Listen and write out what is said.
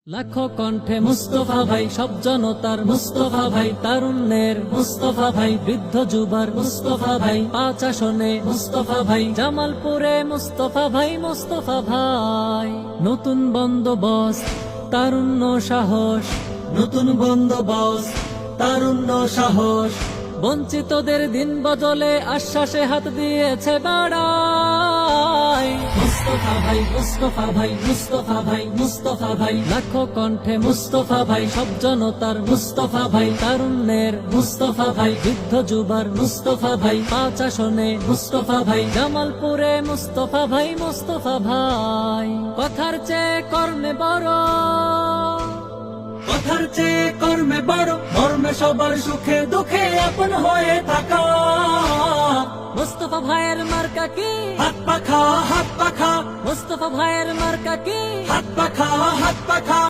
লাখো কণ্ঠে মুস্তফা ভাই, সব জনতার মুস্তফা ভাই, তারুণ্যের মুস্তফা ভাই, বৃদ্ধ যুবার মুস্তফা ভাই, 5 আসনে মুস্তফা ভাই, জামালপুরে মুস্তফা ভাই, মুস্তফা ভাই। নতুন বন্দোবস্ত, তারুণ্য সাহস, নতুন বন্দোবস্ত, তারুণ্য সাহস, বঞ্চিতদের দিন বদলে আশ্বাসে হাত দিয়েছে বাড়াই। মুস্তফা ভাই, মুস্তফা ভাই, মুস্তফা ভাই, মুস্তফা ভাই, লাখো কণ্ঠে মুস্তফা ভাই, সব জনতার মুস্তফা ভাই, তারুণ্যের মুস্তফা ভাই, বৃদ্ধ যুবার মুস্তফা ভাই, 5 আসনে মুস্তফা ভাই, জামালপুরে মুস্তফা ভাই, মুস্তফা ভাই। কথার চেয়ে কর্মে বড়, কথার চেয়ে কর্মে বড়, মর্মে সবার সুখে দুঃখে আপন হয়ে থাকা। মুস্তফা ভাইয়ের মার্কা কি? হাত পাখা, হাত পাখা। মুস্তফা ভাইয়ের মার্কা কি? হাত পাখা, হাত পাখা।